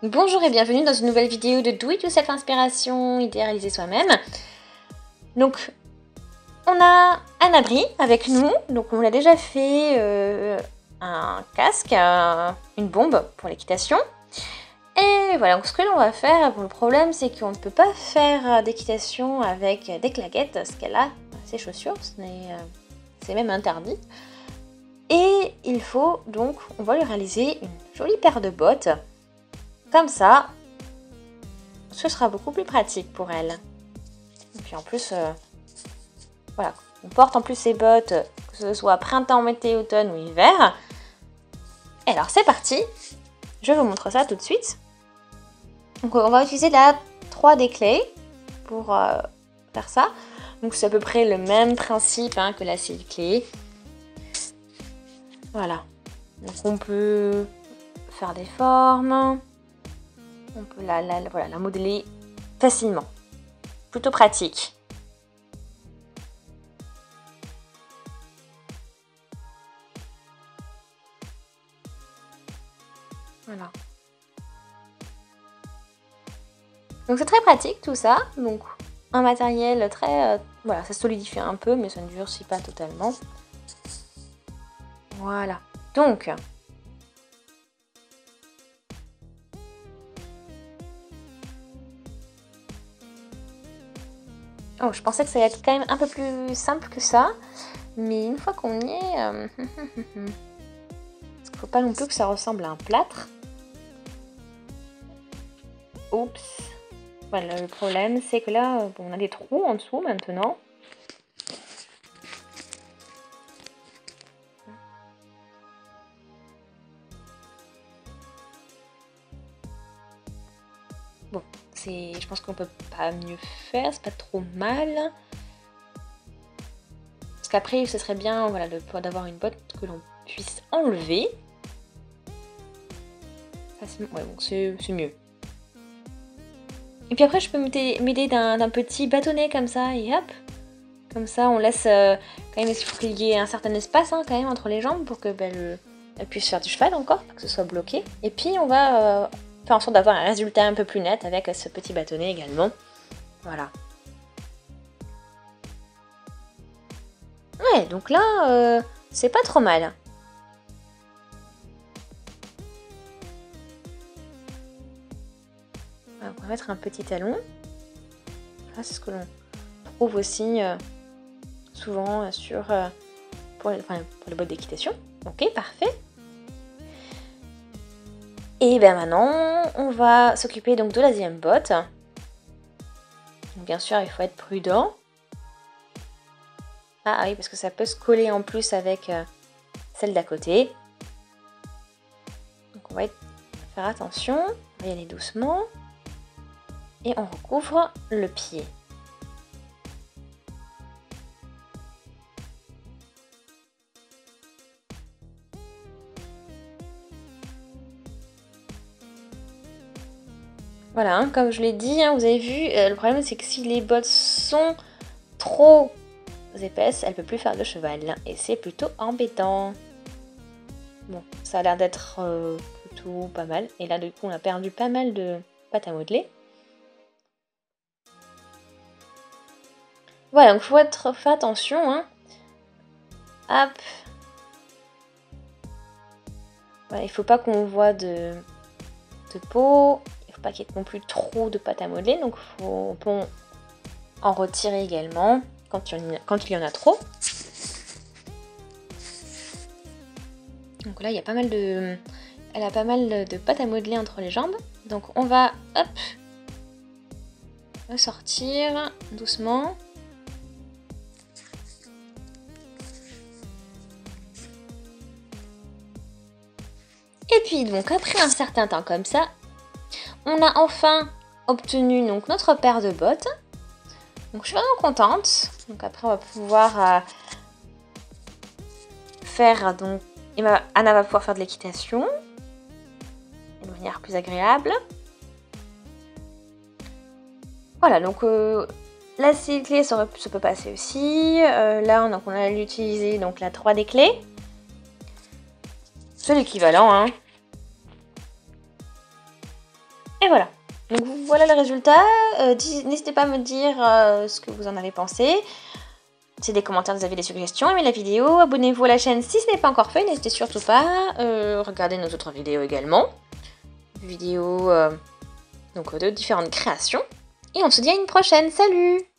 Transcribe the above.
Bonjour et bienvenue dans une nouvelle vidéo de Do It Yourself Inspiration, idée réalisée soi-même. Donc, on a un abri avec nous, donc on l'a déjà fait un casque, une bombe pour l'équitation. Et voilà, donc ce que l'on va faire, le problème c'est qu'on ne peut pas faire d'équitation avec des claquettes, parce qu'elle a ses chaussures, c'est même interdit. Et il faut donc, on va lui réaliser une jolie paire de bottes. Comme ça, ce sera beaucoup plus pratique pour elle. Et puis en plus, voilà, on porte en plus ses bottes, que ce soit printemps, été, automne ou hiver. Et alors c'est parti, je vous montre ça tout de suite. Donc on va utiliser la 3D Clay pour faire ça. Donc c'est à peu près le même principe que la Silk Clay. Voilà, donc on peut faire des formes. On peut la modeler facilement. Plutôt pratique. Voilà. Donc c'est très pratique tout ça. Donc un matériel très... voilà, ça solidifie un peu mais ça ne durcit pas totalement. Voilà. Donc... Oh, je pensais que ça allait être quand même un peu plus simple que ça. Mais une fois qu'on y est... parce qu'il faut pas non plus que ça ressemble à un plâtre. Oups. Voilà, le problème c'est que là, on a des trous en dessous maintenant. Bon, je pense qu'on peut pas mieux faire, c'est pas trop mal. Parce qu'après, ce serait bien voilà, d'avoir une botte que l'on puisse enlever. Facilement. Ouais, bon, c'est mieux. Et puis après, je peux m'aider d'un petit bâtonnet comme ça, et hop. Comme ça, on laisse quand même, il faut qu'il y ait un certain espace quand même entre les jambes pour que elle puisse faire du cheval encore, pas que ce soit bloqué. Et puis on va faire en sorte d'avoir un résultat un peu plus net avec ce petit bâtonnet également. Voilà. Ouais, donc là, c'est pas trop mal. On va mettre un petit talon. Ça, c'est ce que l'on trouve aussi souvent pour les bottes d'équitation. Ok, parfait. Et bien maintenant, on va s'occuper donc de la deuxième botte. Donc, bien sûr, il faut être prudent. Ah oui, parce que ça peut se coller en plus avec celle d'à côté. Donc on va faire attention, on va y aller doucement. Et on recouvre le pied. Voilà, comme je l'ai dit, vous avez vu, le problème c'est que si les bottes sont trop épaisses, elle ne peut plus faire de cheval. Et c'est plutôt embêtant. Bon, ça a l'air d'être plutôt pas mal. Et là, du coup, on a perdu pas mal de pâte à modeler. Voilà, donc il faut faire attention. Hop. Voilà, il ne faut pas qu'on voit de peau. Il ne faut pas qu'il y ait non plus trop de pâte à modeler. Donc on peut en retirer également quand il y en a trop. Donc là, il y a pas mal elle a pas mal de pâte à modeler entre les jambes. Donc on va, hop, ressortir doucement. Et puis donc après un certain temps comme ça, on a enfin obtenu donc notre paire de bottes. Donc je suis vraiment contente. Donc après on va pouvoir faire donc Anna va pouvoir faire de l'équitation de manière plus agréable. Voilà, donc la Silk Clay ça peut passer aussi. Là on a utilisé donc la 3D Clay. C'est l'équivalent voilà. Donc voilà le résultat. N'hésitez pas à me dire ce que vous en avez pensé. C'est des commentaires, des avis, des suggestions. Aimez la vidéo, abonnez-vous à la chaîne si ce n'est pas encore fait. N'hésitez surtout pas. Regardez nos autres vidéos également. Vidéos donc, de différentes créations. Et on se dit à une prochaine. Salut!